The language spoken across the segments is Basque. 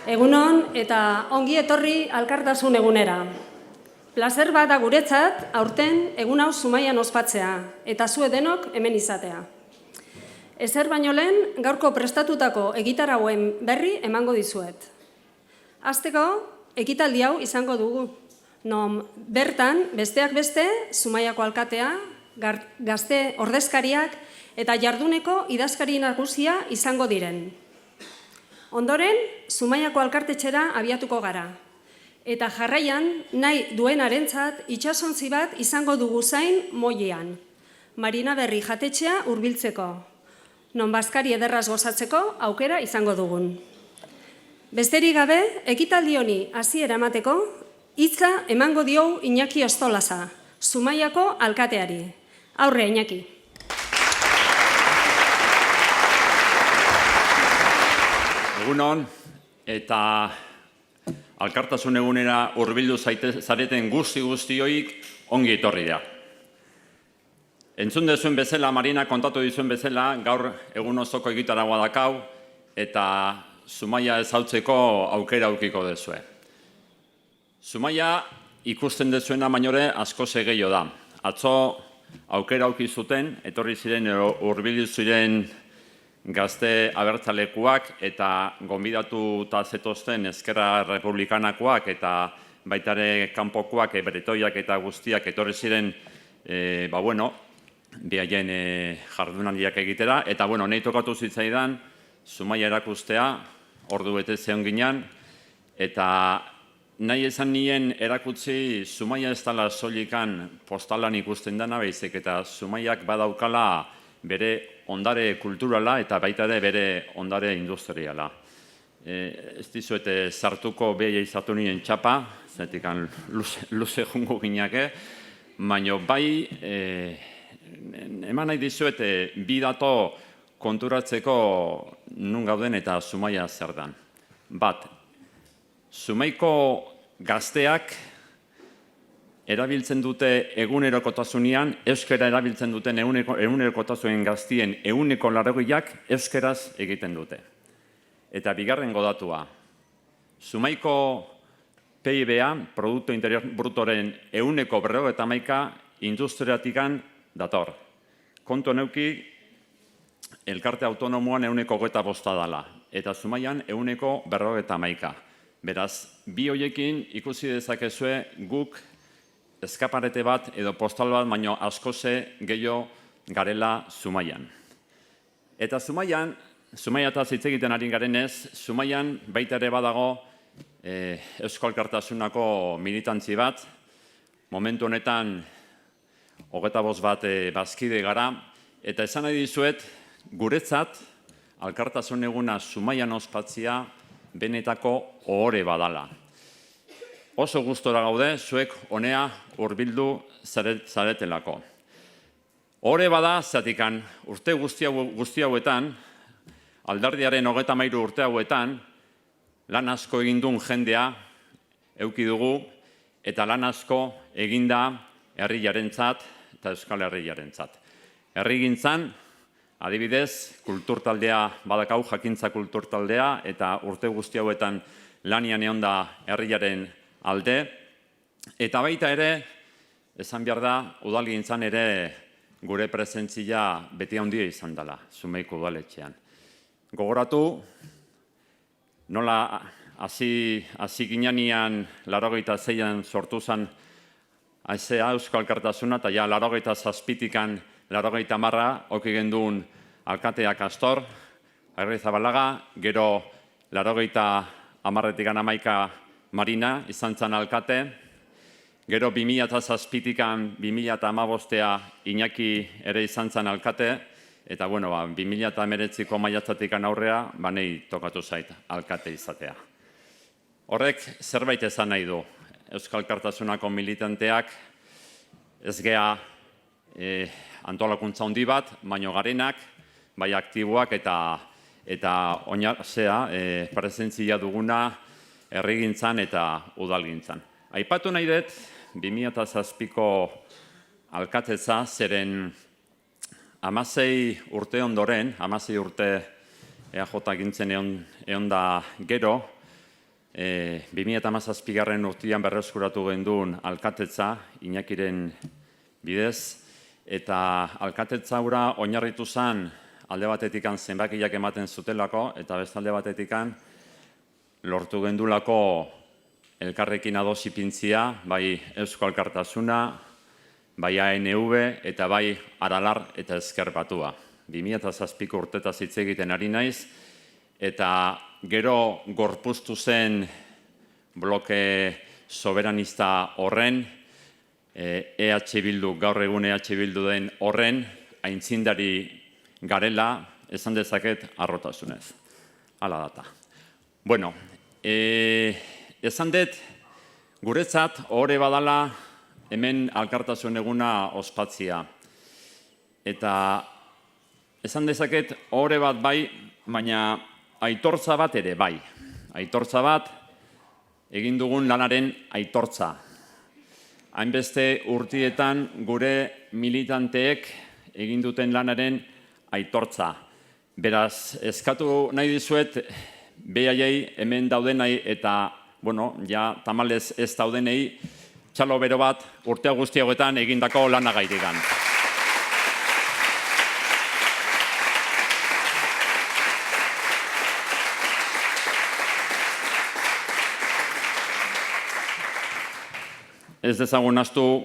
Egunon eta ongi etorri Alkartasun egunera. Plazer bat da guretzat aurten egun hau Zumaian ospatzea eta zu denok hemen izatea. Ezer baino lehen gaurko prestatutako egitarauen berri emango dizuet. Hasteko ekitaldi hau izango dugu. Non bertan besteak beste Zumaiako alkatea, gazte ordezkariak eta jarduneko idazkari nagusia izango diren. Ondoren, Zumaiako alkartetxera abiatuko gara. Eta jarraian, nahi duenarentzat itsasontzi bat izango dugu zain Moilean. Marina Berri jatetxea hurbiltzeko. Non bazkari ederraz gozatzeko aukera izango dugun. Besterik gabe, ekitaldi honi hasiera emateko, hitza emango diogu Iñaki Ostolaza, Zumaiako alkateari. Aurre, Iñaki. Egunon, eta Alkartasun egunera hurbildu zareten guzti-guztioik ongi etorri da. Entzun dezuen bezala, Marina kontatu dizuen bezala, gaur egun osoko egitaragua dakau, eta Zumaia ezautzeko aukera aukiko dezue. Zumaia ikusten dezuena bainore asko gehiago da. Atzo aukera auki zuten, etorri ziren hurbildu ziren gazte abertzalekuak eta gonbidatuta zetozten Ezkerra Republikanakoak eta baitare kanpokoak, bretoiak eta guztiak etorri ziren behaien jardunaldiak egitera. Eta nahi tokatu zitzaidan Zumaia erakustea, ordu bete zeon ginen, eta nahi esan nien erakutsi Zumaia ez dela solikan postalan ikusten dena, baizik eta Zumaiak badaukala bere ondare kulturala eta baita ere bere ondare industriala. Ez dizuete sartuko behia izatu nien txapa, zetik luze jungo gineke, baina bai eman nahi dizuete bi dato konturatzeko nun gauden eta Zumaia zer dan. Bat, Zumaiko gazteak erabiltzen dute egunerokotasunean, euskara erabiltzen duten egunerokotasunen gaztien 80%ak euskaraz egiten dute. Eta bigarrengo datua, Zumaiko PIB-a, Produktu Interior Brutoren 91% industriatikan dator. Kontu neuki, elkarte autonomoan 125 dala, eta Zumaian 151. Beraz, bi hoiekin ikusi dezakezue guk eskaparete bat edo postal bat, baino askoze gehiago garela Zumaian. Eta Zumaian eta hitz egiten ari garenez, Zumaian baita ere badago Eusko Alkartasunako militantzi bat, momentu honetan 25 bat bazkide gara, eta esan nahi dizuet, guretzat Alkartasun eguna Zumaian ospatzia benetako ohore badala. Oso gustora gaude, zuek honea hurbildu zaretelako. Ohore bada, zatikan urte guzti hauetan, alderdiaren 33 urte hauetan, lan asko egindun jendea eduki dugu, eta lan asko eginda herriarentzat eta Euskal Herriarentzat. Herrigintzan, adibidez, kulturtaldea badakau, jakintza kulturtaldea, eta urte guzti hauetan lanian egon da herriaren alde, eta baita ere, esan behar da, udalgintzan ere gure presentzia beti handia izan dela, Zumaiko udaletxean. Gogoratu, nola hasi ginean 86an sortu zen Eusko Alkartasuna, eta ja 87tikan 90 oki gendun alkateak Astor, Agirrezabalaga, gero 90tikan 11 Marina izan zen alkate, gero 2007tikan 2015 Iñaki ere izan zen alkate, eta 2019ko maiatzatikan aurrea, nahi tokatu zait alkate izatea. Horrek zerbait esan nahi du. Euskal Alkartasunako militanteak ez gea antolakuntza handi bat, baino garenak, bai aktiboak eta presentzia duguna herrigintzan eta udalgintzan. Aipatu nahi dut, 2007ko alkatetza zeren 16 urte ondoren, 16 urte EAJ gintzen egon da gero, 2017 urtean berreskuratu genduen alkatetza, Iñakiren bidez, eta alkatetza hura oinarritu zen alde batetikan zenbakiak ematen zutelako, eta beste alde batetikan lortu gendulako elkarrekin ados ipintzia, bai Eusko Alkartasuna, bai ANV eta bai Aralar eta Ezker Batua. 2007ko urtetaz hitz egiten ari naiz, eta gero gorpuztu zen bloke soberanista horren, EH Bildu, gaur egun EH Bildu den horren, aintzindari garela, esan dezaket harrotasunez. Hala data. Bueno, esan dut, guretzat, ohore badala, hemen alkartasun eguna ospatzia. Eta esan dezaket, ohore bat bai, baina aitortza bat ere bai. Aitortza bat, egin dugun lanaren aitortza. Hainbeste urtietan gure militanteek egin duten lanaren aitortza. Beraz, eskatu nahi dizuet, behaiei hemen daudenai eta, bueno, ja tamalez ez daudenei, txalo bero bat urtea guzti hauetan egindako lanagaitikan. Ez dezagun astu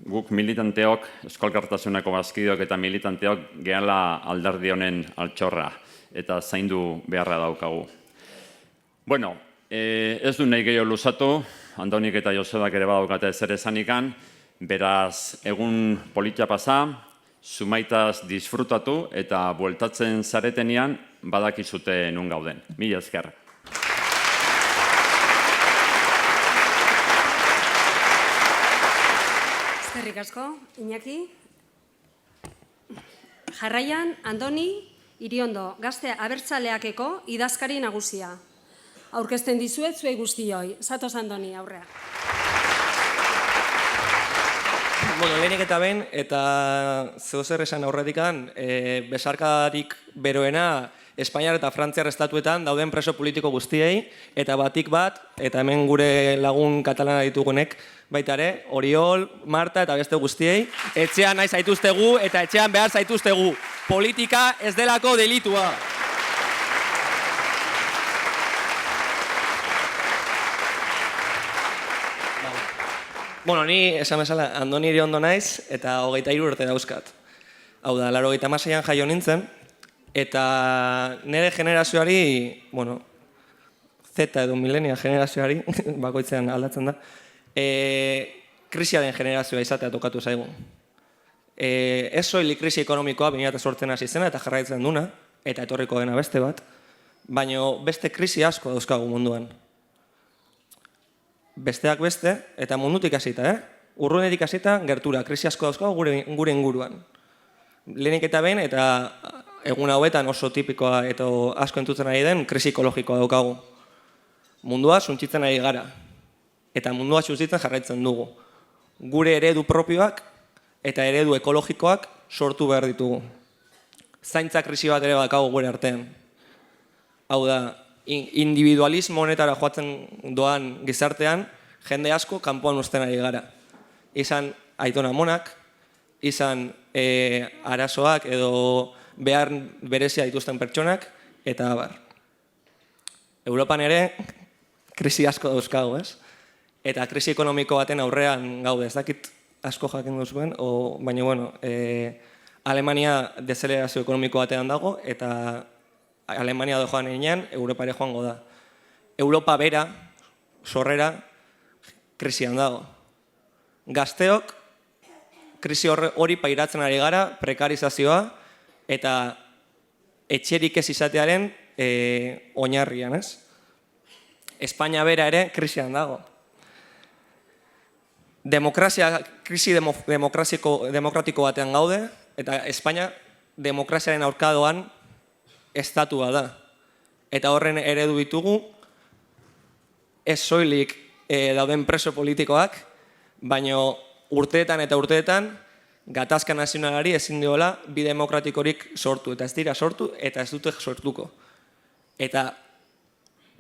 guk militanteok, Eusko Alkartasuneko bazkideok eta militanteok gehala alderdi honen altxorra eta zaindu beharra daukagu. Bueno, ez du nahi gehiago luzatu, Andonik eta Josebak ere badaukate zer esanikan, beraz egun politia pasa, sumaitaz disfrutatu eta bueltatzen zaretenean badakizute nun gauden. Mila esker. Eskerrik asko, Iñaki. Jarraian, Andoni Iriondo, Gazte Abertzaleakeko idazkari nagusia. Aurkezten dizuet zuei guztioi. Zatoz Andoni, aurrea. Bueno, lehenik eta behin, eta zeozer esan aurretikan, besarkadarik beroena Espainiar eta Frantziar estatuetan dauden preso politiko guztiei, eta batik bat, eta hemen gure lagun katalana ditugunek, baita ere, Oriol, Marta eta beste guztiei, etxean nahi zaituztegu eta etxean behar zaituztegu. Politika ez delako delitua. Bueno, ni esan bezala, Andoni Iriondo naiz eta 23 urte dauzkat. Hau da, 86an jaio nintzen, eta nire generazioari, bueno, Z edo millennial generazioari, bakoitzean aldatzen da, krisiaren generazioa izatea tokatu zaigu. Ez soilik krisi ekonomikoa 2008 hasi zena eta jarraitzen duna, eta etorriko dena beste bat, baina beste krisi asko dauzkagu munduan. Besteak beste, eta mundutik hasita, urrunetik hasita, gertura, krisi asko dauzkagu gure inguruan. Lehenik eta behin, eta egun hauetan oso tipikoa eta asko entutzen ari den, krisi ekologikoa daukagu. Mundua suntsitzen ari gara, eta mundua suntsitzen jarraitzen dugu. Gure eredu propioak eta eredu ekologikoak sortu behar ditugu. Zaintza krisi bat ere daukagu gure artean. Hau da, individualismo honetara joatzen doan gizartean, jende asko kanpoan uzten ari gara. Izan aitona amonak, izan arazoak edo behar berezia dituzten pertsonak, eta abar. Europan ere, krisi asko dauzkagu, ez? Eta krisi ekonomiko baten aurrean gaude, ez dakit asko jakin duzuen, baina, bueno, Alemania dezelerazio ekonomiko batean dago, eta Alemania doan enean, Europa ere joango da. Europa bera, sorrera, krisian dago. Gazteok, krisi hori pairatzen ari gara, prekarizazioa, eta etxerik ez izatearen oinarrian, ez? Espainia bera ere krisian dago. Krisi demokratiko batean gaude, eta Espainia demokraziaren aurkadoan estatua da. Eta horren eredu ditugu, ez soilik dauden preso politikoak, baina urteetan eta urteetan, gatazka nazionalari ezin diola bi demokratikorik sortu. Eta ez dira sortu, eta ez dute sortuko. Eta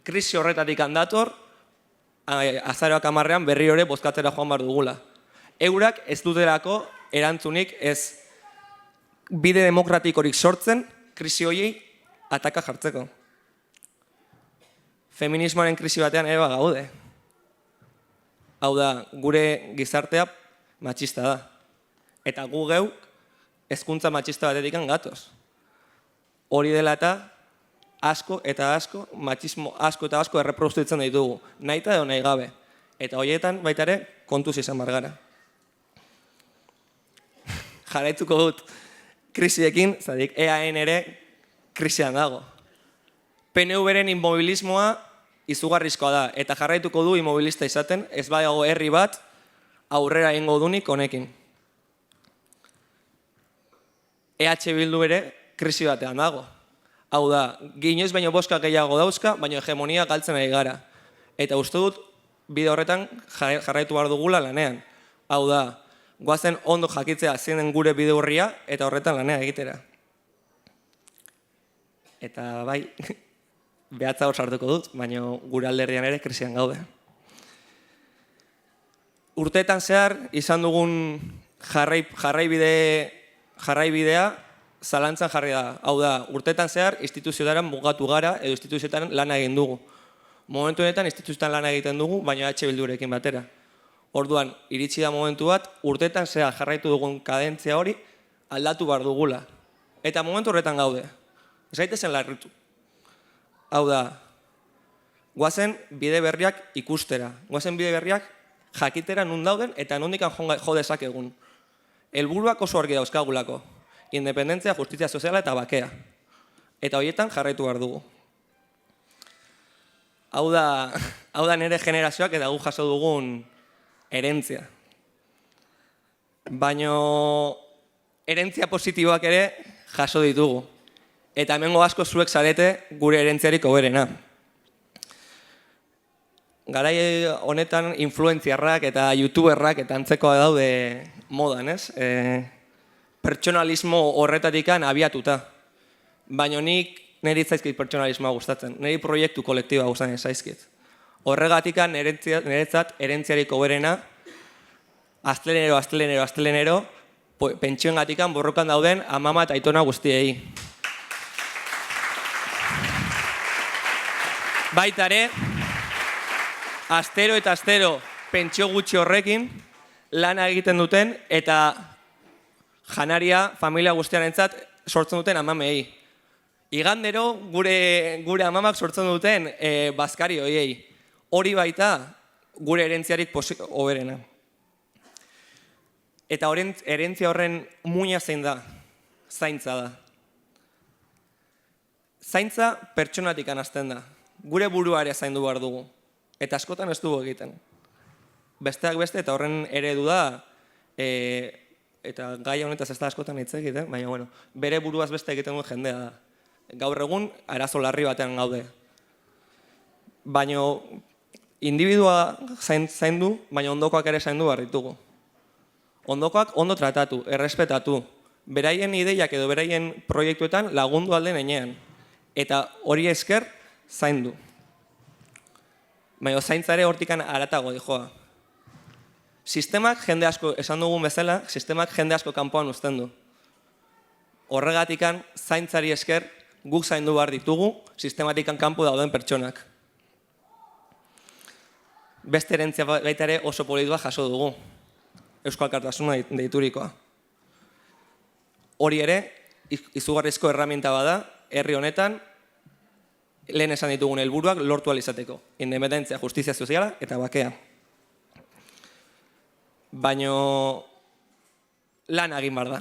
krisi horretatik handator, azaroak 10ean berri hori bozkatzera joan behar dugula. Eurak ez dutelako erantzunik ez bide demokratikorik sortzen krisi horiei ataka jartzeko. Feminismoaren krisi batean ere gaude. Hau da, gure gizartea matxista da. Eta gu geu hezkuntza matxista batetik gatoz. Hori dela eta asko eta asko, matxismo asko eta asko erreproduzitzen ditugu, nahi eta edo nahi gabe. Eta horietan baita ere kontuz izan behar gara. Jarraituko dut krisiekin, zatik EAN ere krisian dago. PNV-ren inmobilismoa izugarrizkoa da, eta jarraituko du inmobilista izaten, ez badago herri bat aurrera egingo dunik honekin. EH Bildu ere krisi batean dago. Hau da, inoiz baino boska gehiago dauzka, baino hegemonia galtzen ari gara. Eta uste dut, bide horretan jarraitu behar dugula lanean. Hau da, goazen ondo jakitzea zein den gure bide horria, eta horretan lanea egitera. Eta bai, behatza hor sartuko dut, baino gure alderdian ere krisian gaude. Urteetan zehar, izan dugun jarraibidea, zalantzan jarri da. Hau da, urteetan zehar, instituzioetara mugatu gara, edo instituzioetan lana egin dugu. Momentu honetan, instituzioetan lana egiten dugu, baina EH Bildurekin batera. Orduan, iritsi da momentu bat, urteetan zehar jarraitu dugun kadentzia hori, aldatu behar dugula. Eta momentu horretan gaude. Ez gaitezen larritu. Hau da, goazen bide berriak ikustera. Goazen bide berriak jakitera nun dauden eta nondikan jo dezakegun. Helburuak oso argi dauzkagulako. Independentzia, justizia soziala eta bakea. Eta horietan jarraitu behar dugu. Hau da nire generazioak eta gu jaso dugun herentzia. Baino herentzia positiboak ere jaso ditugu. Eta hemengo asko zuek zarete gure herentziarik hoberena. Garai honetan influentziarrak eta youtuberrak eta antzekoa daude modan, ez? Pertsonalismo horretatikan abiatuta. Baina niri zaizkit pertsonalismoa gustatzen, niri proiektu kolektiboa gustatzen zaizkit. Horregatikan niretzat herentziarik hoberena, astlenero, pentsioengatikan borrokan dauden amama eta aitona guztiei. Baita ere, astero eta astero pentsio gutxi horrekin lana egiten duten eta janaria familia guztiarentzat sortzen duten amamei. Igandero gure amamak sortzen duten bazkari horiei. Hori baita gure herentziarik hoberena. Eta herentzia horren muina zein da, zaintza da. Zaintza pertsonatik hasten da. Gure burua ere zaindu behar dugu. Eta askotan ez dugu egiten. Besteak beste eta horren eredu da, eta gai honetaz ez da askotan hitz egiten, baina bueno, bere buruaz beste egiten duen jendea da. Gaur egun arazo larri batean gaude. Baina individua zaindu, baina ondokoak ere zaindu behar ditugu. Ondokoak ondo tratatu, errespetatu, beraien ideiak edo beraien proiektuetan lagundu alden enean. Eta hori esker zaindu. Baina zaintzare hortikan haratago dijoa. Sistemak jende asko, esan dugun bezala, sistemak jende asko kanpoan uzten du. Horregatikan zaintzari esker guk zaindu behar ditugu sistematikan kanpo dauden pertsonak. Beste herentzia baita ere oso politua jaso dugu. Euskal Alkartasuna deiturikoa. Hori ere, izugarrizko erraminta bada, herri honetan, lehen esan ditugun helburuak lortu ahal izateko. Independentzia, justizia soziala eta bakea. Baino lan egin behar da.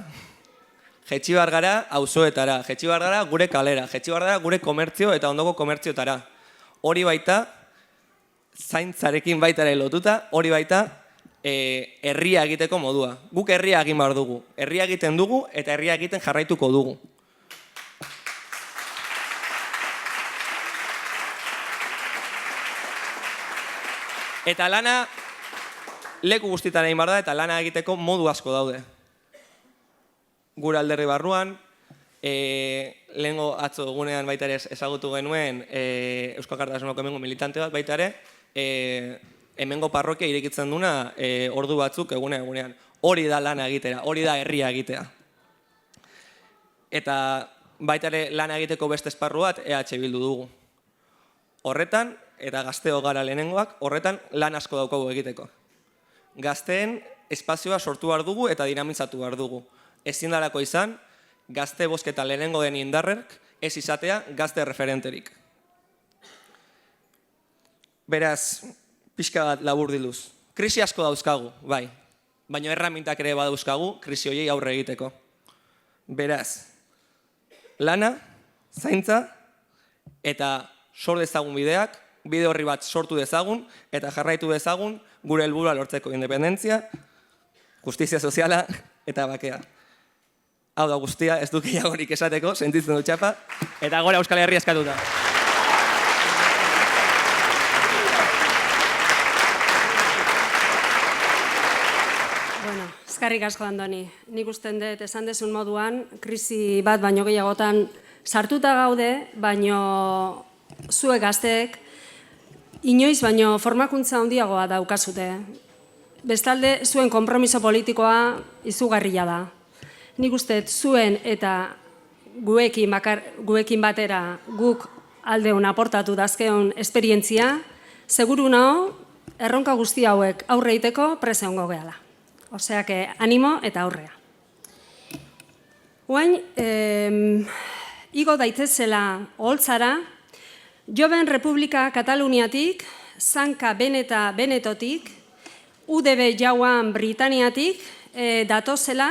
Jetxi behar gara auzoetara, jetxi behar gara gure kalera, jetxi behar gara gure komertzio eta ondoko komertzioetara. Hori baita, zaintzarekin baita ere lotuta, hori baita herria egiteko modua. Guk herria egin behar dugu. Herria egiten dugu eta herria egiten jarraituko dugu. Eta lana leku guztietan egin behar da eta lana egiteko modu asko daude. Gure alderdi barruan, lehengo atzo egunean baita ere ezagutu genuen Euskal Alkartasunako hemengo militante bat baita ere, hemengo parrokia irekitzen duna ordu batzuk egunean. Hori da lana egitea, hori da herria egitea. Eta baita ere lana egiteko beste esparru bat EH Bildu dugu. Horretan, eta gazteo gara lehenengoak, horretan lan asko daukagu egiteko. Gazteen espazioa sortu behar dugu eta dinamizatu behar dugu. Ezin darako izan, gazte bozketa lehenengo den indarrek ez izatea gazte referenterik. Beraz, pixka bat laburdiluz. Krisi asko dauzkagu, bai. Baina erramintak ere badauzkagu krisi horiei aurre egiteko. Beraz, lana, zaintza, eta sor dezagun bideak, bide horri bat sortu dezagun, eta jarraitu dezagun gure helburua lortzeko independentzia, justizia soziala eta bakea. Hau da guztia, ez duk gehiagorik esateko, sentitzen dut txapa, eta gora Euskal Herria eskatuta. Bueno, eskarrik asko Andoni. Nik usten dut esan dezun moduan, krisi bat baino gehiagotan sartuta gaude, baino zuek gazteek inoiz baino formakuntza handiagoa daukazute. Bestalde, zuen konpromiso politikoa izugarria da. Nik uste zuen eta guekin batera guk aldeun aportatu dazkeon esperientzia, seguru nago, erronka guzti hauek aurre egiteko prese hongo gehala. Osea, que animo eta aurrea. Oain, igo daitezela oholtzara, Joven Republika Kataluniatik, Zanka Beneta Benetotik, UDB Jauan Britaniatik datozela,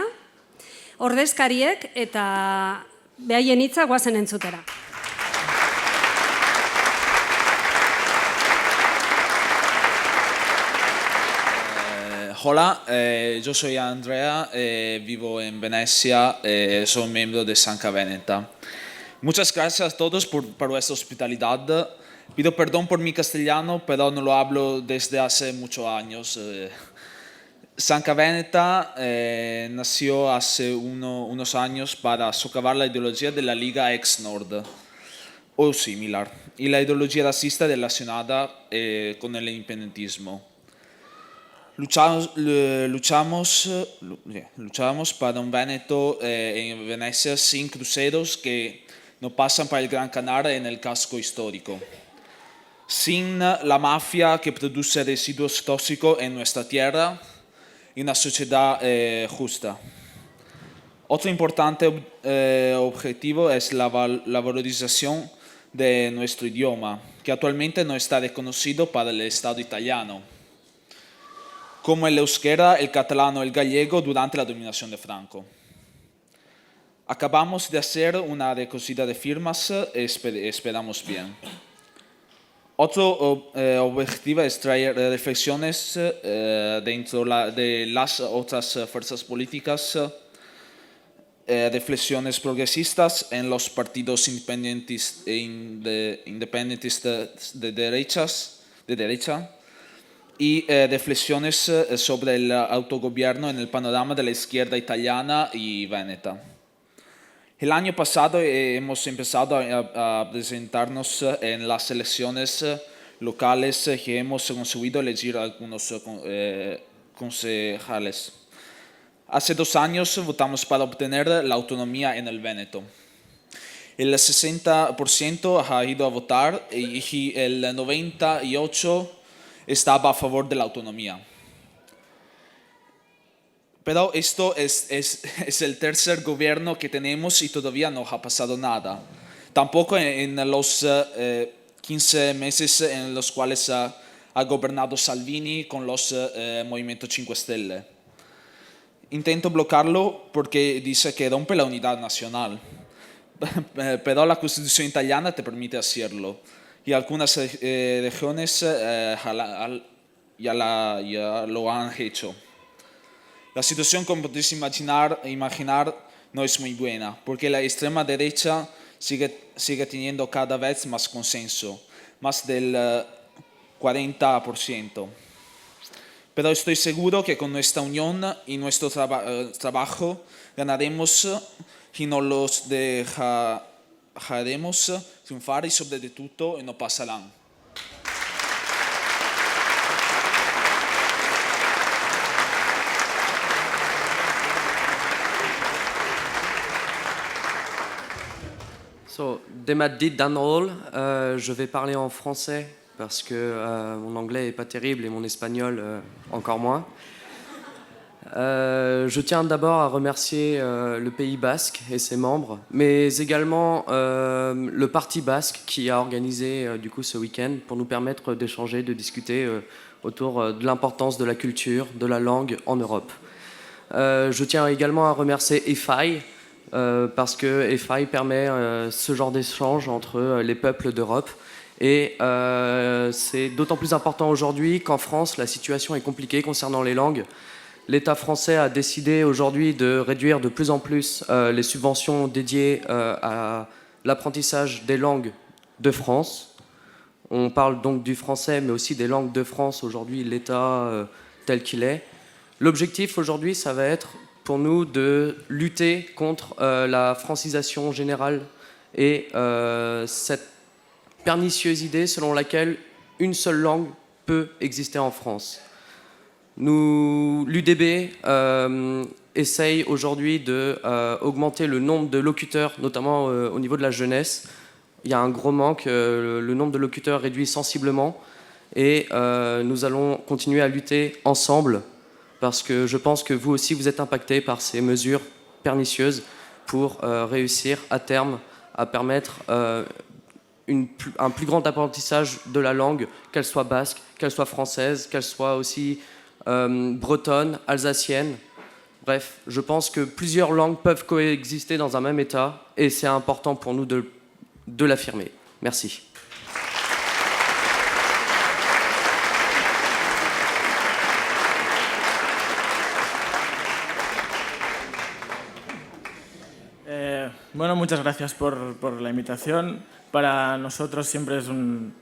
ordezkariek eta behaien hitza goazen entzutera. Hola, yo soy Andrea, vivo en Venecia, soy miembro de Zanka Beneta. Muchas gracias a todos por vuestra hospitalidad. Pido perdón por mi castellano, pero no lo hablo desde hace muchos años. Zanka Beneta nació hace unos años para socavar la ideología de la Liga Ex-Nord o similar y la ideología racista relacionada con el independentismo. Luchamos para un Veneto en Venecia sin cruceros que no pasan para el Gran Canaria en el casco histórico, sin la mafia que produce residuos tóxicos en nuestra tierra y una sociedad justa. Otro importante objetivo es la valorización de nuestro idioma, que actualmente no está reconocido para el Estado italiano, como el euskera, el catalán o el gallego durante la dominación de Franco. Acabamos de hacer una recogida de firmas, esperamos bien. Otro objetivo es traer reflexiones dentro de las otras fuerzas políticas, reflexiones progresistas en los partidos independentistas de derecha y reflexiones sobre el autogobierno en el panorama de la izquierda italiana y veneta. El año pasado hemos empezado a presentarnos en las elecciones locales que hemos conseguido elegir algunos concejales. Hace 2 años votamos para obtener la autonomía en el Véneto. El 60% ha ido a votar y el 98% estaba a favor de la autonomía. Pero esto es el tercer gobierno que tenemos y todavía no ha pasado nada. Tampoco en los 15 meses en los cuales ha gobernado Salvini con los Movimiento 5 Stelle. Intento bloquearlo porque dice que rompe la unidad nacional. Pero la Constitución italiana te permite hacerlo. Y algunas regiones ya lo han hecho. La situación, como podéis imaginar, no es muy buena, porque la extrema derecha sigue teniendo cada vez más consenso, más del 40%. Pero estoy seguro que con nuestra unión y nuestro trabajo ganaremos y no los dejaremos triunfar y sobre todo no pasarán. So, dès ma dit d'un rôle, je vais parler en français parce que mon anglais n'est pas terrible et mon espagnol encore moins. Je tiens d'abord à remercier le Pays Basque et ses membres, mais également le Parti Basque qui a organisé du coup ce week-end pour nous permettre d'échanger, de discuter autour de l'importance de la culture, de la langue en Europe. Je tiens également à remercier EFI parce que EFI permet ce genre d'échange entre les peuples d'Europe. Et c'est d'autant plus important aujourd'hui qu'en France, la situation est compliquée concernant les langues. L'État français a décidé aujourd'hui de réduire de plus en plus les subventions dédiées à l'apprentissage des langues de France. On parle donc du français, mais aussi des langues de France, aujourd'hui, l'État tel qu'il est. L'objectif aujourd'hui, ça va être pour nous de lutter contre la francisation générale et cette pernicieuse idée selon laquelle une seule langue peut exister en France. L'UDB essaye aujourd'hui d'augmenter le nombre de locuteurs, notamment au niveau de la jeunesse. Il y a un gros manque, le nombre de locuteurs réduit sensiblement et nous allons continuer à lutter ensemble parce que je pense que vous aussi vous êtes impactés par ces mesures pernicieuses pour réussir à terme à permettre un plus grand apprentissage de la langue, qu'elle soit basque, qu'elle soit française, qu'elle soit aussi bretonne, alsacienne. Bref, je pense que plusieurs langues peuvent coexister dans un même État et c'est important pour nous de l'affirmer. Merci. Bueno, muchas gracias por la invitación. Para nosotros siempre es un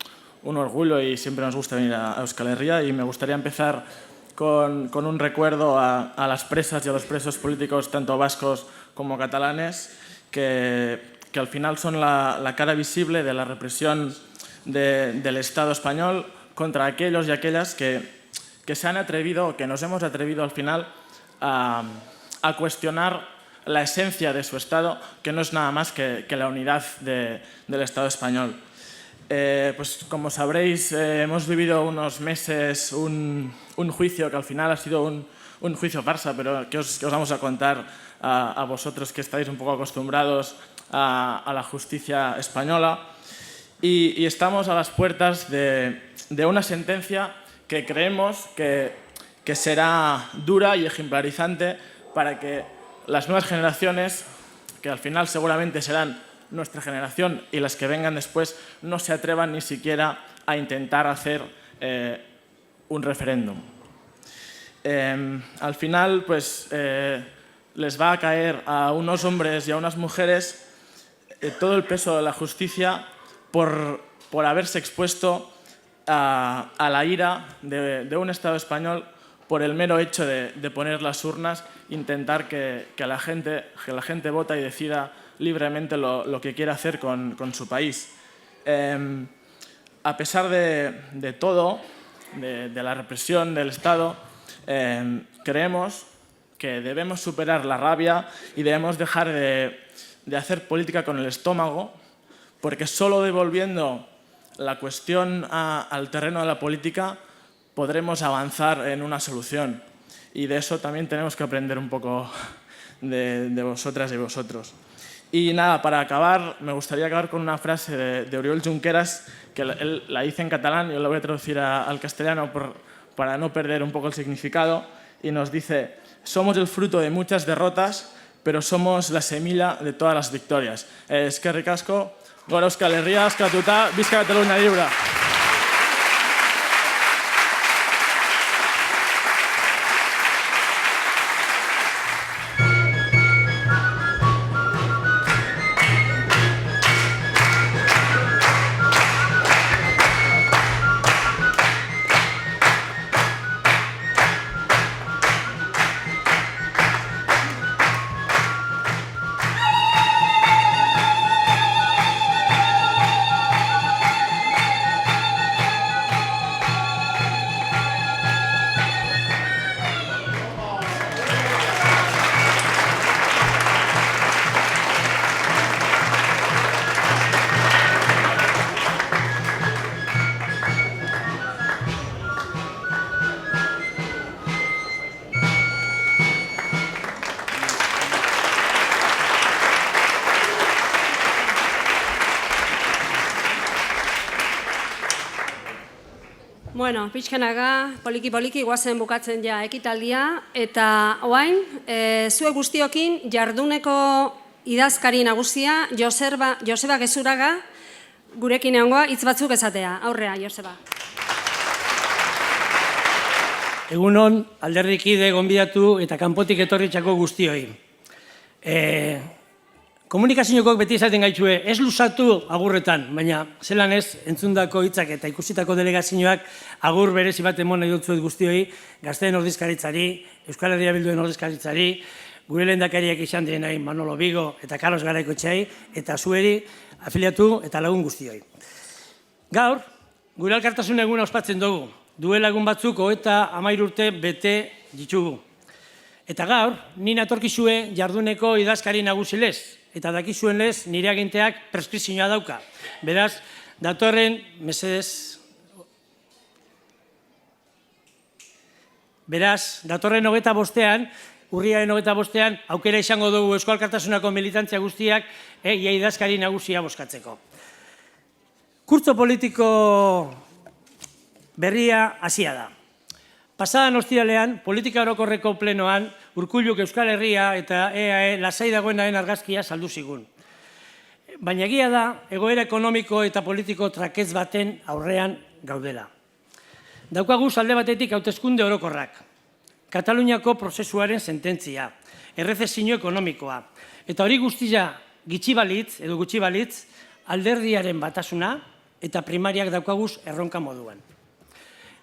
orgullo y siempre nos gusta venir a Euskal Herria y me gustaría empezar con un recuerdo a las presas y a los presos políticos, tanto vascos como catalanes, que al final son la cara visible de la represión del Estado español contra aquellos y aquellas que se han atrevido, que nos hemos atrevido al final a cuestionar la esencia de su Estado, que no es nada más que la unidad del Estado español. Pues como sabréis, hemos vivido unos meses un juicio que al final ha sido un juicio farsa, pero que os vamos a contar a vosotros que estáis un poco acostumbrados a la justicia española. Y estamos a las puertas de una sentencia que creemos que será dura y ejemplarizante para que las nuevas generaciones, que al final seguramente serán nuestra generación y las que vengan después, no se atrevan ni siquiera a intentar hacer un referéndum. Al final, pues, les va a caer a unos hombres y a unas mujeres todo el peso de la justicia por haberse expuesto a la ira de un Estado español por el mero hecho de poner las urnas, intentar que la gente vota y decida libremente lo que quiere hacer con su país. A pesar de todo, de la represión del Estado, creemos que debemos superar la rabia y debemos dejar de hacer política con el estómago, porque solo devolviendo la cuestión al terreno de la política podremos avanzar en una solución. Y de eso también tenemos que aprender un poco de vosotras y vosotros. Y nada, para acabar, me gustaría acabar con una frase de Oriol Junqueras, que él la dice en catalán, yo la voy a traducir al castellano para no perder un poco el significado, y nos dice: somos el fruto de muchas derrotas, pero somos la semilla de todas las victorias. Eskerrik asko, gora Euskal Herria, askatuta, visca Catalunya lliure! Bueno, pixkenaga, poliki-poliki guazen bukatzen ja ekitaldia, eta oain, zuek guztiokin jarduneko idazkari nagusia, Joseba Gezuraga, gurekin egongoa hitz batzuk esatea. Aurrea, Joseba. Egunon, alderdikide gonbidatu eta kanpotik etorritxako guztioi. Komunikaziokok beti esaten gaitxue, ez luzatu agurretan, baina zelan ez entzundako hitzak eta ikusitako delegazioak agur berezi bat emon nahi dutzuet guztioi, Gazteen ordezkaritzari, Euskal Herria Bilduen ordezkaritzari, gure lehendakariak izan direnai Manolo Vigo eta Carlos Garaikoetxeai, eta zueri afiliatu eta lagun guztioi. Gaur, gure elkartasun eguna ospatzen dugu, duela egun batzuk 30 urte bete ditugu. Eta gaur, ni natorkizue jarduneko idazkari nagusilez, eta dakizuen lez nire aginteak preskripzioa dauka. Beraz, datorren, mesedez, beraz, datorren 25ean, urriaren 25ean, aukera izango dugu Euskal Alkartasunako militantzia guztiak ia idazkari nagusia bozkatzeko. Kurtso politiko berria hasia da. Pasadan ostiralean, politika orokorreko plenoan, Urkulluk Euskal Herria eta EAE lasai dagoenaren argazkia saldu zigun. Baina egia da, egoera ekonomiko eta politiko trakez baten aurrean gaudela. Daukagu alde batetik hauteskunde orokorrak, Kataluniako prozesuaren sententzia, errezesio ekonomikoa, eta hori guztia gutxi balitz, alderdiaren batasuna eta primariak daukaguz erronka moduan.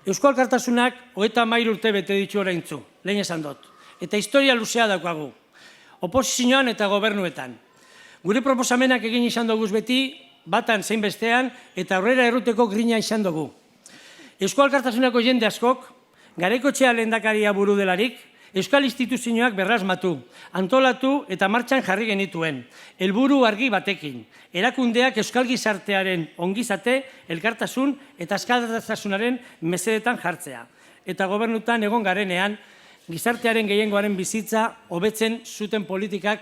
Eusko Alkartasunak 30 urte bete ditu oraintzu, lehen esan dut, eta historia luzea daukagu, oposizioan eta gobernuetan. Gure proposamenak egin izan duguz beti, batan zein bestean, eta aurrera erruteko grina izan dugu. Eusko Alkartasunako jende askok, Garaikoetxea lehendakaria buru delarik, Euskal instituzioak berrasmatu, antolatu eta martxan jarri genituen, helburu argi batekin, erakundeak euskal gizartearen ongizate, elkartasun eta askatasunaren mesedetan jartzea. Eta gobernutan egon garenean, gizartearen gehiengoaren bizitza hobetzen zuten politikak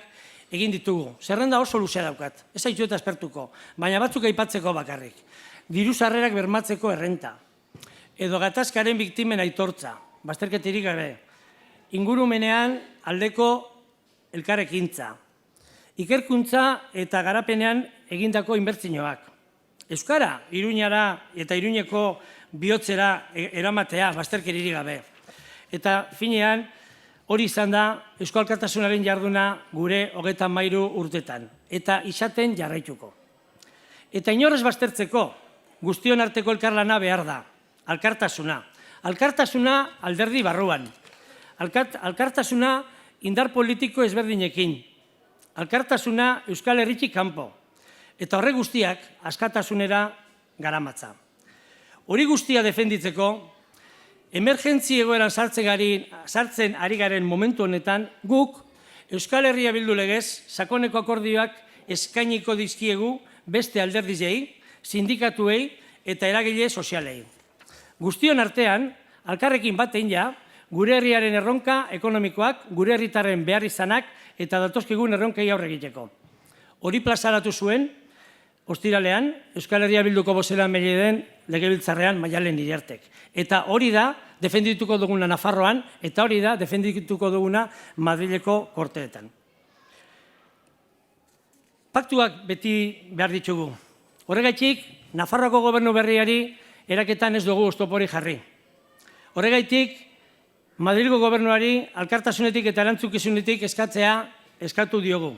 egin ditugu. Zerrenda oso luzea daukat, ez zaitu eta espertuko, baina batzuk aipatzeko bakarrik. Diru sarrerak bermatzeko errenta, edo gatazkaren biktimen aitortza, bazterketirik gabe. Ingurumenean aldeko elkarrekintza, ikerkuntza eta garapenean egindako inbertsioak. Euskara, Iruñara eta Iruñeko bihotzera eramatea, bazterkeririk gabe. Eta finean, hori izan da Eusko Alkartasunaren jarduna gure 33 urtetan, eta izaten jarraituko. Eta inorrez baztertzeko, guztion arteko elkarlana behar da, alkartasuna. Alkartasuna alderdi barruan. Alkartasuna indar politiko ezberdinekin. Alkartasuna Euskal Herritik kanpo. Eta horre guztiak askatasunera garamatza. Hori guztia defenditzeko, emergentzi egoeran sartzen ari garen momentu honetan, guk Euskal Herria Bildu legez sakoneko akordioak eskainiko dizkiegu beste alderdizei, sindikatuei eta eragile sozialei. Guztion artean, alkarrekin batein ja, gure herriaren erronka ekonomikoak, gure herritarren behar izanak eta datozkigun erronkei aurre egiteko. Hori plazaratu zuen, ostiralean, Euskal Herria Bilduko bozeramaile den legebiltzarrean Maialen Iriartek. Eta hori da, defendituko duguna Nafarroan, eta hori da, defendituko duguna Madrileko korteetan. Paktuak beti behar ditugu. Horregaitik, Nafarroako gobernu berriari eraketan ez dugu oztopori jarri. Horregaitik, Madrilgo gobernuari alkartasunetik eta erantzukizunetik eskatu diogu.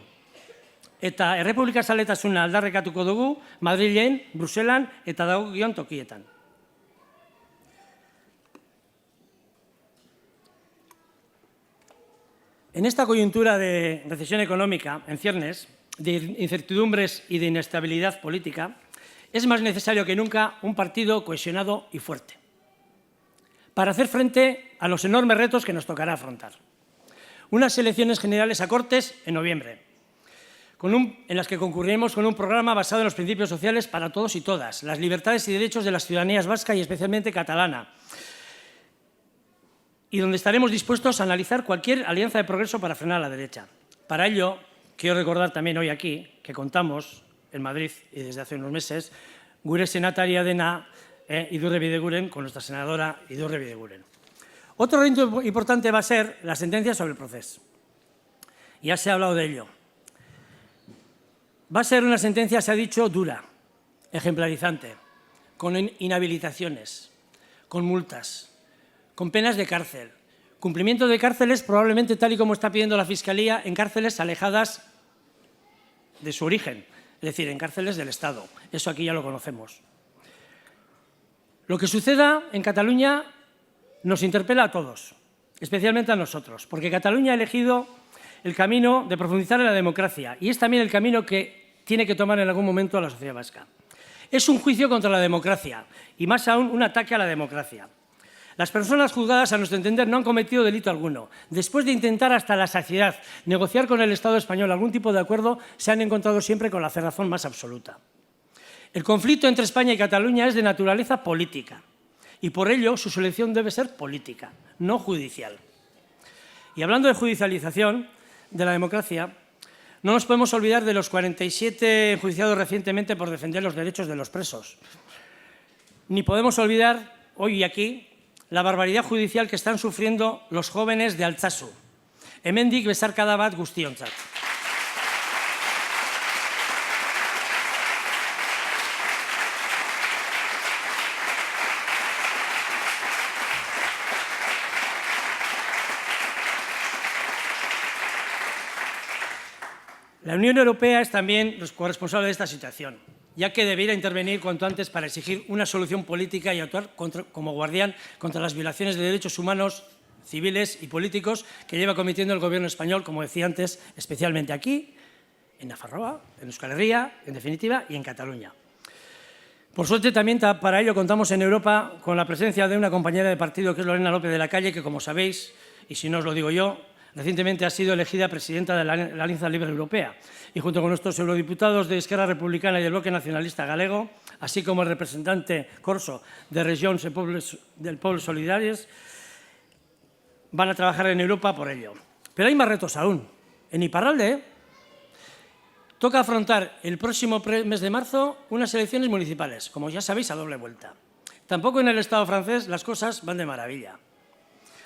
Eta errepublika zaletasuna aldarrekatuko dugu Madrilen, Bruselan eta dagokion tokietan. En esta coyuntura de recesión económica, en ciernes, de incertidumbres y de inestabilidad política, es más necesario que nunca un partido cohesionado y fuerte, para hacer frente a los enormes retos que nos tocará afrontar. Unas elecciones generales a Cortes en noviembre, en las que concurriremos con un programa basado en los principios sociales para todos y todas, las libertades y derechos de las ciudadanías vasca y especialmente catalana, y donde estaremos dispuestos a analizar cualquier alianza de progreso para frenar a la derecha. Para ello, quiero recordar también hoy aquí que contamos en Madrid y desde hace unos meses, gure senataria dena Idurre Bideguren, con nuestra senadora Idurre Bideguren. Otro reto importante va a ser la sentencia sobre el proceso. Ya se ha hablado de ello. Va a ser una sentencia, se ha dicho, dura, ejemplarizante, con inhabilitaciones, con multas, con penas de cárcel. Cumplimiento de cárceles, probablemente tal y como está pidiendo la Fiscalía, en cárceles alejadas de su origen, es decir, en cárceles del Estado. Eso aquí ya lo conocemos. Lo que suceda en Cataluña nos interpela a todos, especialmente a nosotros, porque Cataluña ha elegido el camino de profundizar en la democracia y es también el camino que tiene que tomar en algún momento la sociedad vasca. Es un juicio contra la democracia y más aún un ataque a la democracia. Las personas juzgadas, a nuestro entender, no han cometido delito alguno. Después de intentar hasta la saciedad negociar con el Estado español algún tipo de acuerdo, se han encontrado siempre con la cerrazón más absoluta. El conflicto entre España y Cataluña es de naturaleza política y por ello su solución debe ser política, no judicial. Y hablando de judicialización de la democracia, no nos podemos olvidar de los 47 enjuiciados recientemente por defender los derechos de los presos. Ni podemos olvidar hoy y aquí la barbaridad judicial que están sufriendo los jóvenes de Altsasu. Hemendik besarkada bat guztiontzat. La Unión Europea es también corresponsable de esta situación, ya que debiera intervenir cuanto antes para exigir una solución política y actuar como guardián contra las violaciones de derechos humanos, civiles y políticos que lleva cometiendo el gobierno español, como decía antes, especialmente aquí, en Nafarroa, en Euskal Herria, en definitiva, y en Cataluña. Por suerte, también para ello contamos en Europa con la presencia de una compañera de partido, que es Lorena López de la Calle, que, como sabéis, y si no os lo digo yo, recientemente ha sido elegida presidenta de la Alianza Libre Europea y junto con nuestros eurodiputados de Esquerra Republicana y del Bloque Nacionalista Galego, así como el representante Corso de Regions del Poble Solidarios, van a trabajar en Europa por ello. Pero hay más retos aún. En Iparralde toca afrontar el próximo mes de marzo unas elecciones municipales, como ya sabéis, a doble vuelta. Tampoco en el Estado francés las cosas van de maravilla.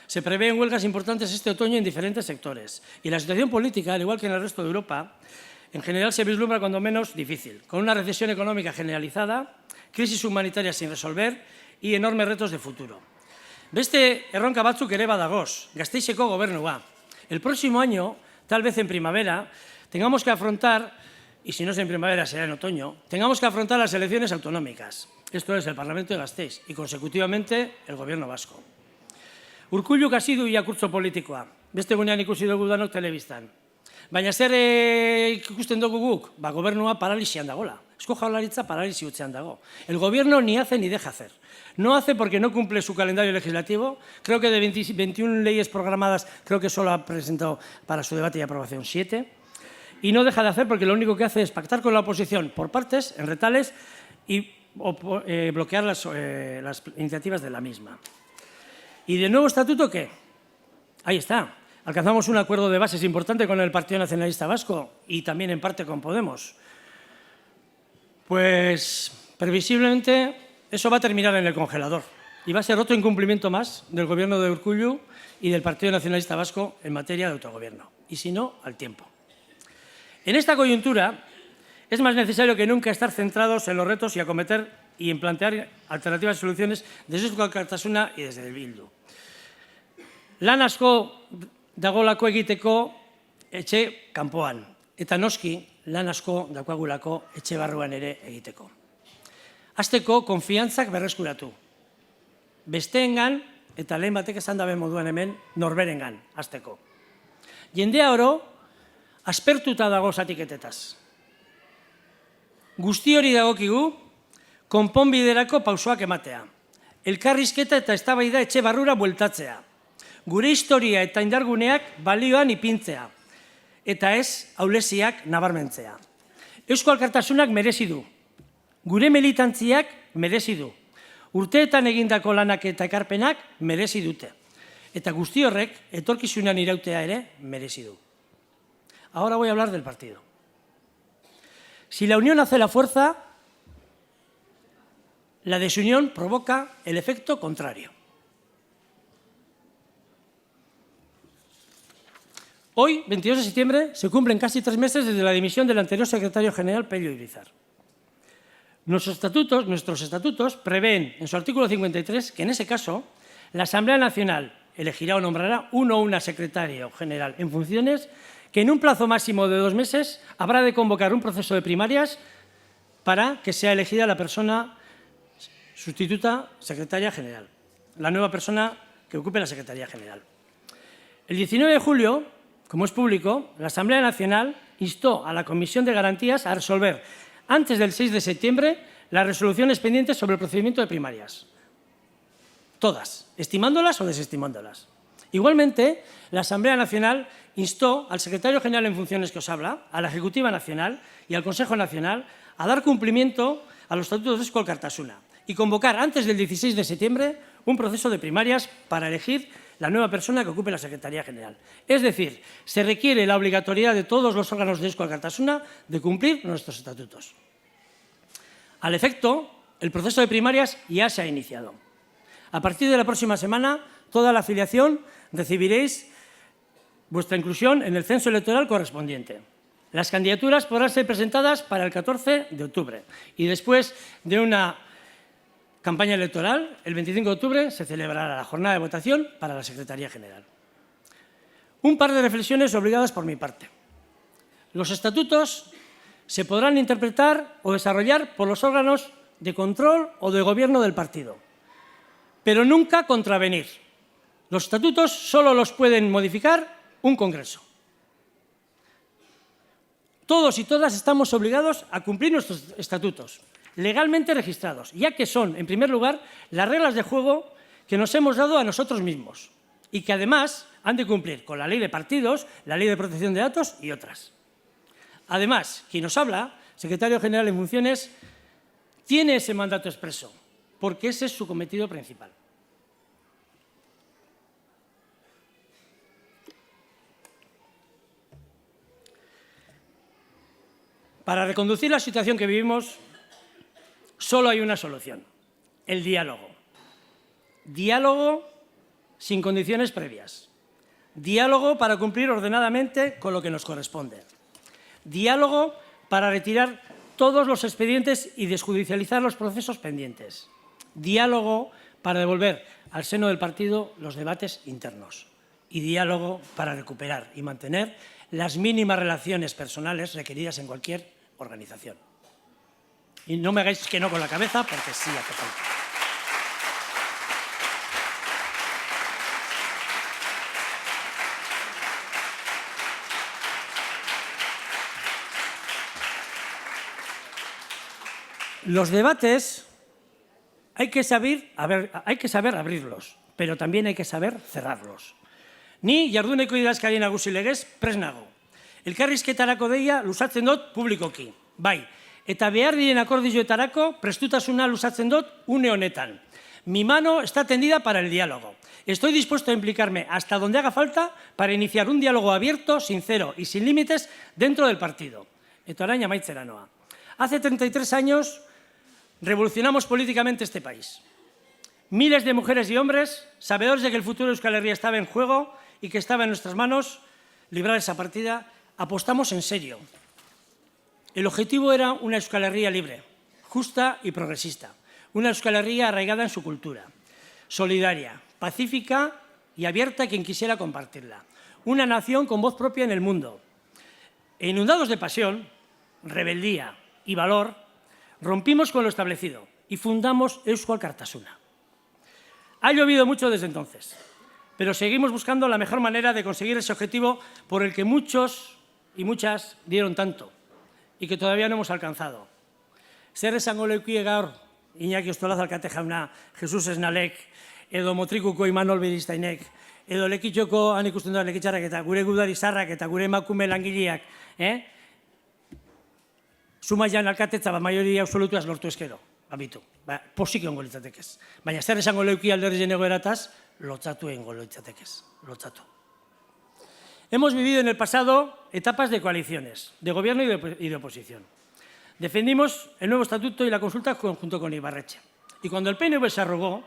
Se prevén huelgas importantes este otoño en diferentes sectores y la situación política, al igual que en el resto de Europa, en general se vislumbra cuando menos difícil, con una recesión económica generalizada, crisis humanitaria sin resolver y enormes retos de futuro. Beste erronka batzuk ere badagoz, Gasteizeko gobernua. El próximo año, tal vez en primavera, tengamos que afrontar, y si no es en primavera será en otoño, tengamos que afrontar las elecciones autonómicas. Esto es el Parlamento de Gasteiz y consecutivamente el Gobierno vasco. Urkulluk hasi du irakurtzo politikoa, beste egunean ikusi dugu danok telebistan. Baina zer ikusten dugu guk? Gobernua paralisian dagola. Eusko Jaurlaritza paralisi hutsean dago. El gobierno ni hace ni deja hacer. No hace porque no cumple su calendario legislativo. Creo que de 21 leyes programadas, creo que solo ha presentado para su debate y aprobación 7. Y no deja de hacer porque lo único que hace es pactar con la oposición por partes, en retales, y bloquear las iniciativas de la misma. ¿Y del nuevo estatuto qué? Ahí está. Alcanzamos un acuerdo de bases importante con el Partido Nacionalista Vasco y también en parte con Podemos. Pues previsiblemente eso va a terminar en el congelador y va a ser otro incumplimiento más del gobierno de Urkullu y del Partido Nacionalista Vasco en materia de autogobierno. Y si no, al tiempo. En esta coyuntura es más necesario que nunca estar centrados en los retos y acometer y en plantear alternativas y soluciones desde Eusko Alkartasuna y desde Bildu. Lan asko dagolako egiteko etxe kanpoan, eta noski lan asko daukagulako etxe barruan ere egiteko. Hasteko konfiantzak berreskuratu. Besteengan, eta lehen batek esan dabe moduan hemen, norberengan, hasteko. Jendea oro, aspertuta dago zatiketetaz. Guzti hori dagokigu, konponbiderako pausoak ematea. Elkarrizketa eta eztabaida etxe barrura bueltatzea. Gure historia eta indarguneak balioan ipintzea. Eta ez, ahuleziak nabarmentzea. Eusko Alkartasunak merezi du. Gure militantziak merezi du. Urteetan egindako lanak eta ekarpenak merezi dute. Eta guzti horrek, etorkizunean irautea ere, merezi du. Ahora voy a hablar del partido. Si la unión hace la fuerza, La desunión provoca el efecto contrario. Hoy, 22 de septiembre, se cumplen casi 3 meses desde la dimisión del anterior secretario general, Pello Irizar. Nuestros estatutos prevén, en su artículo 53, que en ese caso la Asamblea Nacional elegirá o nombrará uno o una secretario general en funciones, que en un plazo máximo de 2 meses habrá de convocar un proceso de primarias para que sea elegida la persona sustituta secretaria general, la nueva persona que ocupe la secretaría general. El 19 de julio, como es público, la Asamblea Nacional instó a la Comisión de Garantías a resolver antes del 6 de septiembre las resoluciones pendientes sobre el procedimiento de primarias. Todas, estimándolas o desestimándolas. Igualmente, la Asamblea Nacional instó al secretario general en funciones que os habla, a la Ejecutiva Nacional y al Consejo Nacional a dar cumplimiento a los estatutos de Eusko Alkartasuna y convocar antes del 16 de septiembre un proceso de primarias para elegir la nueva persona que ocupe la Secretaría General. Es decir, se requiere la obligatoriedad de todos los órganos de Eusko Alkartasuna de cumplir nuestros estatutos. Al efecto, el proceso de primarias ya se ha iniciado. A partir de la próxima semana, toda la afiliación recibiréis vuestra inclusión en el censo electoral correspondiente. Las candidaturas podrán ser presentadas para el 14 de octubre y después de una campaña electoral, el 25 de octubre se celebrará la jornada de votación para la Secretaría General. Un par de reflexiones obligadas por mi parte. Los estatutos se podrán interpretar o desarrollar por los órganos de control o de gobierno del partido, pero nunca contravenir. Los estatutos solo los pueden modificar un Congreso. Todos y todas estamos obligados a cumplir nuestros estatutos, legalmente registrados, ya que son, en primer lugar, las reglas de juego que nos hemos dado a nosotros mismos y que además han de cumplir con la ley de partidos, la ley de protección de datos y otras. Además, quien nos habla, secretario general en funciones, tiene ese mandato expreso, porque ese es su cometido principal. Para reconducir la situación que vivimos, solo hay una solución: el diálogo. Diálogo sin condiciones previas. Diálogo para cumplir ordenadamente con lo que nos corresponde. Diálogo para retirar todos los expedientes y desjudicializar los procesos pendientes. Diálogo para devolver al seno del partido los debates internos. Y diálogo para recuperar y mantener las mínimas relaciones personales requeridas en cualquier organización. Y no me hagáis que no con la cabeza, porque sí hace falta. Los debates hay que saber abrirlos, pero también hay que saber cerrarlos. Ni jarduneko idazkari nagusi legez prest nago. Elkarrizketarako deia luzatzen dut publikoki. Bai, eta behar diren akordioetarako prestutasuna luzatzen dut une honetan. Mi mano está tendida para el diálogo. Estoy dispuesto a implicarme hasta donde haga falta para iniciar un diálogo abierto, sincero y sin límites dentro del partido. Eta orain amaitzera noa. Hace 33 años revolucionamos políticamente este país. Miles de mujeres y hombres, sabedores de que el futuro de Euskal Herria estaba en juego y que estaba en nuestras manos librar esa partida, apostamos en serio. El objetivo era una Euskal Herria libre, justa y progresista. Una Euskal Herria arraigada en su cultura, solidaria, pacífica y abierta a quien quisiera compartirla. Una nación con voz propia en el mundo. E inundados de pasión, rebeldía y valor, rompimos con lo establecido y fundamos Eusko Alkartasuna. Ha llovido mucho desde entonces, pero seguimos buscando la mejor manera de conseguir ese objetivo por el que muchos y muchas dieron tanto y que todavía no hemos alcanzado. Zer esango leukie gaur Iñaki Ostolaza alkate jauna, Jesus Esnalek, edo Motrikuko Imanol Beristainek, edo Lekitxoko han ikusten duen Lekitxarrak eta gure gudari zarrak eta gure emakume langileak, Zumaian alkatetza maioria absolutuaz lortu eskero, abitu. Posik egongo litzatekez. Baina zer esango leuki alderdi egoerataz, lotzatu egongo litzatekez. Lotzatu. Hemos vivido en el pasado etapas de coaliciones, de gobierno y de oposición. Defendimos el nuevo estatuto y la consulta junto con Ibarretxe. Y cuando el PNV se arrogó,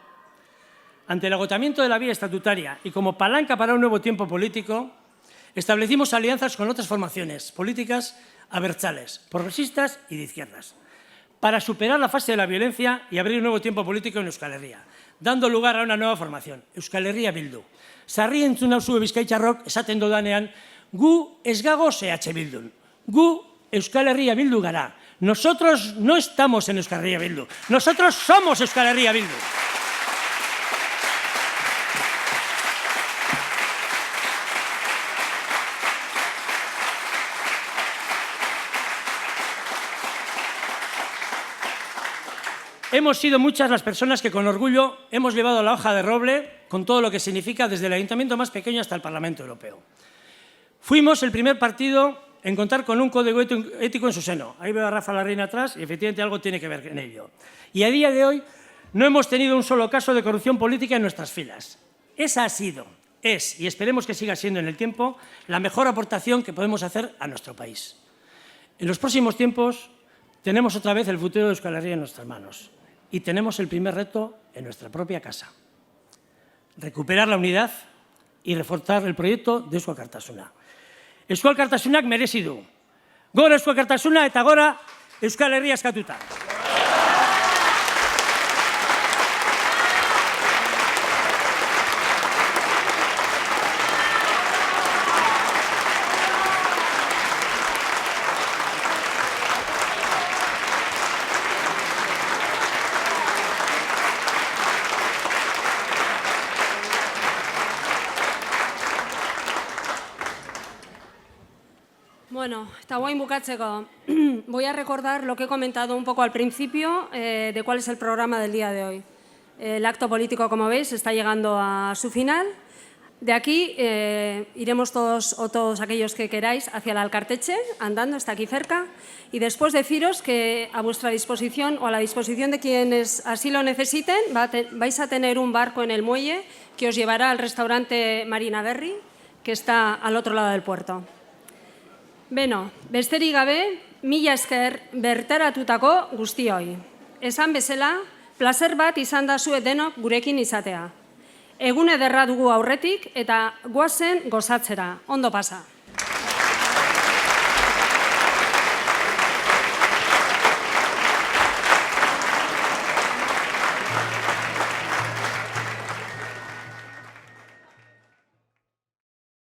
ante el agotamiento de la vía estatutaria y como palanca para un nuevo tiempo político, establecimos alianzas con otras formaciones políticas abertzales, progresistas y de izquierdas, para superar la fase de la violencia y abrir un nuevo tiempo político en Euskal Herria, dando lugar a una nueva formación, Euskal Herria Bildu. Sarri entzun nauzu Bizkaitxarrok esaten dodanean, gu ez gagoz EH Bildun, gu Euskal Herria Bildu gara. Nosotros no estamos en Euskal Herria Bildu, nosotros somos Euskal Herria Bildu. Hemos sido muchas las personas que con orgullo hemos llevado la hoja de roble con todo lo que significa desde el ayuntamiento más pequeño hasta el Parlamento Europeo. Fuimos el primer partido en contar con un código ético en su seno. Ahí veo a Rafa Larreina atrás y efectivamente algo tiene que ver en ello. Y a día de hoy no hemos tenido un solo caso de corrupción política en nuestras filas. Esa ha sido, es y esperemos que siga siendo en el tiempo la mejor aportación que podemos hacer a nuestro país. En los próximos tiempos tenemos otra vez el futuro de Euskal Herria en nuestras manos. Y tenemos el primer reto en nuestra propia casa. Recuperar la unidad y reforzar el proyecto de Eusko Alkartasuna. Eusko Alkartasunak merezi du. Gora Eusko Alkartasuna eta gora Euskal Herria eskatuta. Bueno, está guay bukatzeko. Voy a recordar lo que he comentado un poco al principio de cuál es el programa del día de hoy. El acto político, como veis, está llegando a su final. De aquí iremos todos aquellos que queráis hacia el Alkartetxe, andando, está aquí cerca. Y después deciros que a vuestra disposición o a la disposición de quienes así lo necesiten, vais a tener un barco en el muelle que os llevará al restaurante Marina Berri, que está al otro lado del puerto. Beno, besterik gabe, mila esker bertaratutako guztioi. Esan bezala, plazer bat izan da zuek denok gurekin izatea. Egun ederra dugu aurretik eta goazen gozatzera. Ondo pasa.